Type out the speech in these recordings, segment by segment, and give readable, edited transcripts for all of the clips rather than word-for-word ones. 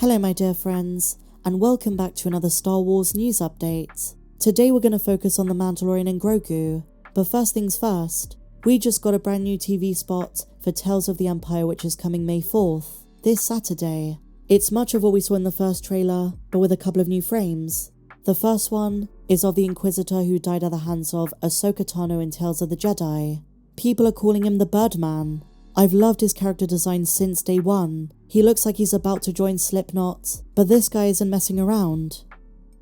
Hello my dear friends, and welcome back to another Star Wars news update. Today we're going to focus on the Mandalorian and Grogu, but first things first, we just got a brand new TV spot for Tales of the Empire which is coming May 4th, this Saturday. It's much of what we saw in the first trailer, but with a couple of new frames. The first one is of the Inquisitor who died at the hands of Ahsoka Tano in Tales of the Jedi. People are calling him the Birdman. I've loved his character design since day one. He looks like he's about to join Slipknot, but this guy isn't messing around.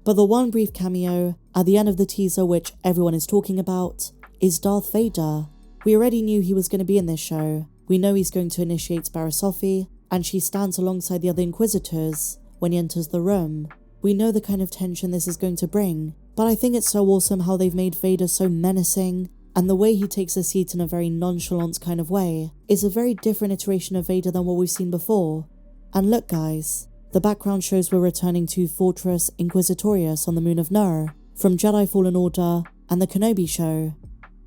But the one brief cameo at the end of the teaser which everyone is talking about is Darth Vader. We already knew he was going to be in this show. We know he's going to initiate Barriss Offee, and she stands alongside the other Inquisitors when he enters the room. We know the kind of tension this is going to bring, but I think it's so awesome how they've made Vader so menacing, and the way he takes a seat in a very nonchalant kind of way is a very different iteration of Vader than what we've seen before. And look guys, the background shows we're returning to Fortress Inquisitorius on the moon of Nur, from Jedi Fallen Order and the Kenobi show.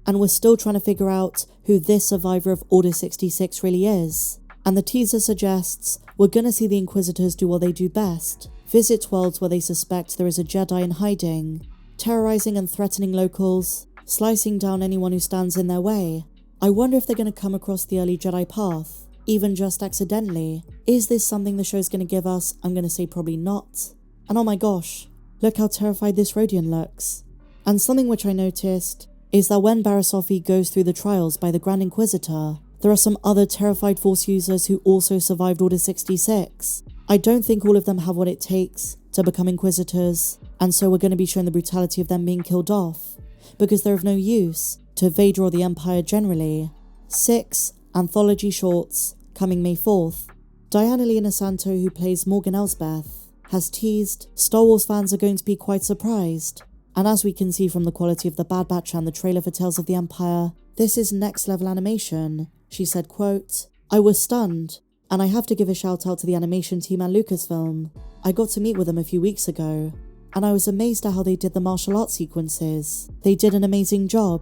And we're still trying to figure out who this survivor of Order 66 really is. And the teaser suggests we're gonna see the Inquisitors do what they do best, visit worlds where they suspect there is a Jedi in hiding, terrorizing and threatening locals, slicing down anyone who stands in their way. I wonder if they're going to come across the early Jedi path, even just accidentally. Is this something the show's going to give us? I'm going to say probably not. And oh my gosh, look how terrified this Rodian looks. And something which I noticed is that when Barriss Offee goes through the trials by the Grand Inquisitor, there are some other terrified Force users who also survived Order 66. I don't think all of them have what it takes to become Inquisitors, and so we're going to be shown the brutality of them being killed off, because they're of no use to Vader or the Empire generally. 6 anthology shorts coming May 4th. Diana Lena Santo, who plays Morgan Elsbeth, has teased Star Wars fans are going to be quite surprised. And as we can see from the quality of the Bad Batch and the trailer for Tales of the Empire, this is next level animation. She said, quote, "I was stunned, and I have to give a shout out to the animation team at Lucasfilm. I got to meet with them a few weeks ago, and I was amazed at how they did the martial arts sequences. They did an amazing job."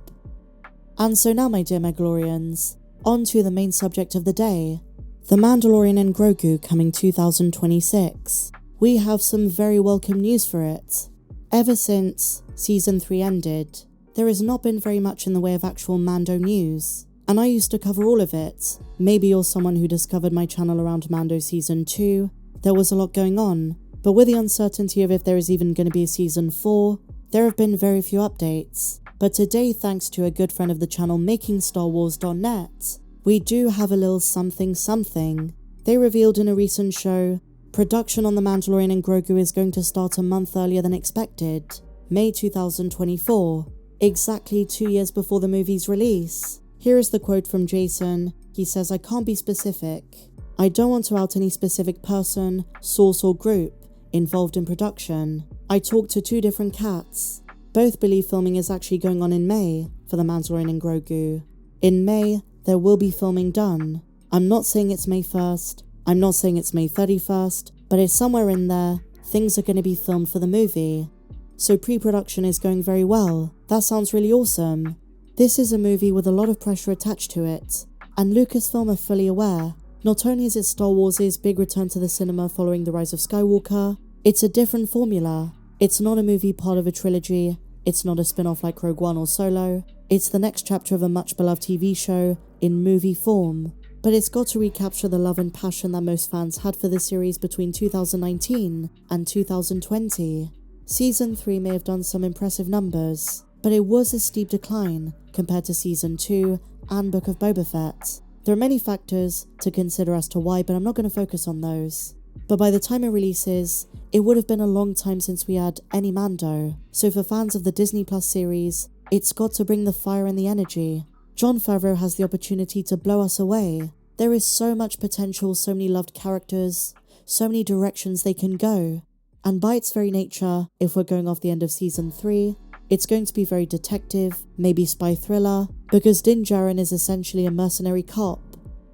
And so now my dear Mandalorians, on to the main subject of the day. The Mandalorian and Grogu coming 2026. We have some very welcome news for it. Ever since Season 3 ended, there has not been very much in the way of actual Mando news, and I used to cover all of it. Maybe you're someone who discovered my channel around Mando Season 2, there was a lot going on. But with the uncertainty of if there is even going to be a Season 4, there have been very few updates. But today, thanks to a good friend of the channel MakingStarWars.net, we do have a little something. They revealed in a recent show, production on The Mandalorian and Grogu is going to start a month earlier than expected, May 2024, exactly 2 years before the movie's release. Here is the quote from Jason. He says, "I can't be specific. I don't want to out any specific person, source or group involved in production. I talked to 2 different cats. Both believe filming is actually going on in May for The Mandalorian and Grogu. In May, there will be filming done. I'm not saying it's May 1st, I'm not saying it's May 31st, but it's somewhere in there. Things are going to be filmed for the movie. So pre-production is going very well. That sounds really awesome. This is a movie with a lot of pressure attached to it, and Lucasfilm are fully aware. Not only is it Star Wars' big return to the cinema following the rise of Skywalker, it's a different formula. It's not a movie part of a trilogy, it's not a spin-off like Rogue One or Solo, it's the next chapter of a much beloved TV show in movie form. But it's got to recapture the love and passion that most fans had for the series between 2019 and 2020. Season 3 may have done some impressive numbers, but it was a steep decline compared to Season 2 and Book of Boba Fett. There are many factors to consider as to why, but I'm not going to focus on those. But by the time it releases, it would have been a long time since we had any Mando. So for fans of the Disney Plus series, it's got to bring the fire and the energy. Jon Favreau has the opportunity to blow us away. There is so much potential, so many loved characters, so many directions they can go. And by its very nature, if we're going off the end of Season 3, it's going to be very detective, maybe spy thriller, because Din Djarin is essentially a mercenary cop,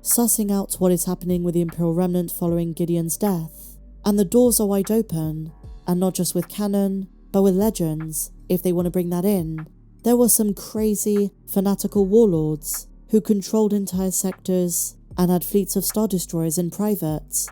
sussing out what is happening with the Imperial Remnant following Gideon's death. And the doors are wide open, and not just with canon, but with legends, if they want to bring that in. There were some crazy, fanatical warlords who controlled entire sectors and had fleets of Star Destroyers in private.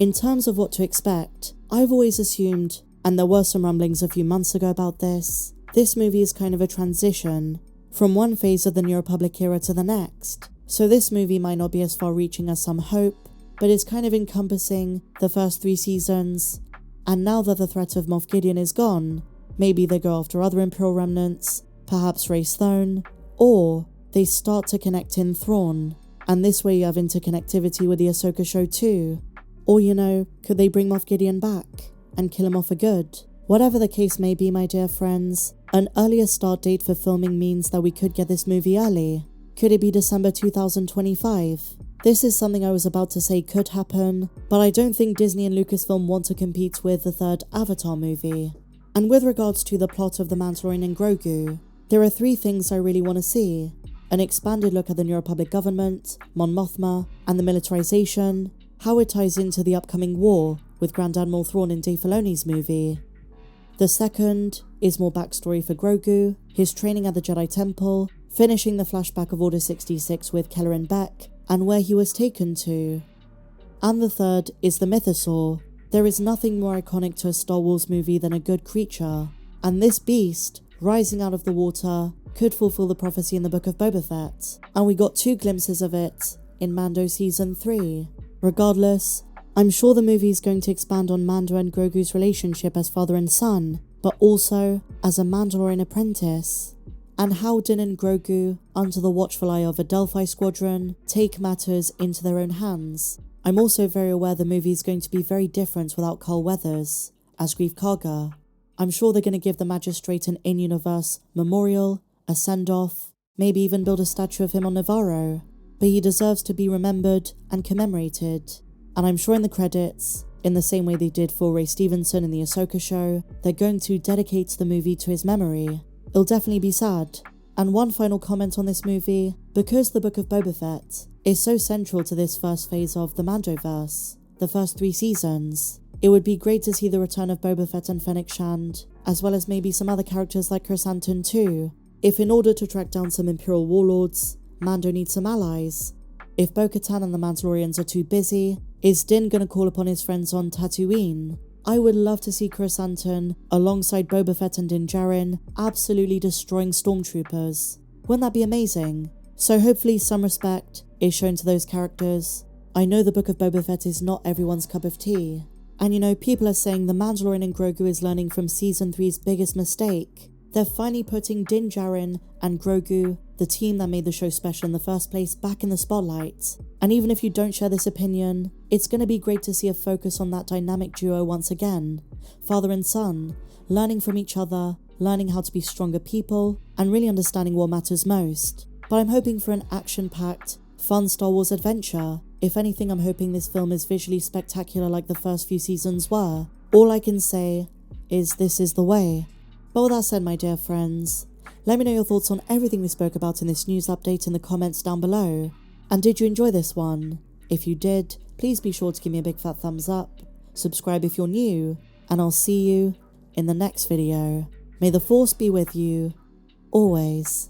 In terms of what to expect, I've always assumed, and there were some rumblings a few months ago about this movie is kind of a transition from one phase of the New Republic era to the next. So this movie might not be as far-reaching as some hope, but it's kind of encompassing the first 3 seasons, and now that the threat of Moff Gideon is gone, maybe they go after other Imperial remnants, perhaps Rey Thrawn, or they start to connect in Thrawn, and this way you have interconnectivity with the Ahsoka show too. Or could they bring Moff Gideon back and kill him off for good? Whatever the case may be, my dear friends, an earlier start date for filming means that we could get this movie early. Could it be December 2025? This is something I was about to say could happen, but I don't think Disney and Lucasfilm want to compete with the 3rd Avatar movie. And with regards to the plot of The Mandalorian and Grogu, there are 3 things I really want to see. An expanded look at the New Republic government, Mon Mothma, and the militarization, how it ties into the upcoming war with Grand Admiral Thrawn in Dave Filoni's movie. The second is more backstory for Grogu, his training at the Jedi Temple, finishing the flashback of Order 66 with Keller and Beck, and where he was taken to. And the third is the mythosaur. There is nothing more iconic to a Star Wars movie than a good creature, and this beast, rising out of the water, could fulfill the prophecy in the book of Boba Fett, and we got 2 glimpses of it in Mando Season 3. Regardless, I'm sure the movie is going to expand on Mando and Grogu's relationship as father and son, but also as a Mandalorian apprentice, and how Din and Grogu, under the watchful eye of a Delphi squadron, take matters into their own hands. I'm also very aware the movie is going to be very different without Carl Weathers as Greef Karga. I'm sure they're going to give the Magistrate an in-universe memorial, a send-off, maybe even build a statue of him on Navarro, but he deserves to be remembered and commemorated. And I'm sure in the credits, in the same way they did for Ray Stevenson in the Ahsoka show, they're going to dedicate the movie to his memory. It'll definitely be sad. And one final comment on this movie, because the Book of Boba Fett is so central to this first phase of the Mandoverse, the first 3 seasons, it would be great to see the return of Boba Fett and Fennec Shand, as well as maybe some other characters like Chrysanthemum too. If in order to track down some Imperial warlords, Mando needs some allies. If Bo-Katan and the Mandalorians are too busy, is Din gonna call upon his friends on Tatooine? I would love to see Chrysanthemum alongside Boba Fett and Din Djarin absolutely destroying stormtroopers. Wouldn't that be amazing? So hopefully some respect is shown to those characters. I know the Book of Boba Fett is not everyone's cup of tea. And people are saying the Mandalorian and Grogu is learning from Season 3's biggest mistake. They're finally putting Din Djarin and Grogu, the team that made the show special in the first place, back in the spotlight. And even if you don't share this opinion, it's going to be great to see a focus on that dynamic duo once again. Father and son, learning from each other, learning how to be stronger people, and really understanding what matters most. But I'm hoping for an action-packed, fun Star Wars adventure. If anything, I'm hoping this film is visually spectacular like the first few seasons were. All I can say is this is the way. But with that said, my dear friends, let me know your thoughts on everything we spoke about in this news update in the comments down below. And did you enjoy this one? If you did, please be sure to give me a big fat thumbs up, subscribe if you're new, and I'll see you in the next video. May the Force be with you, always.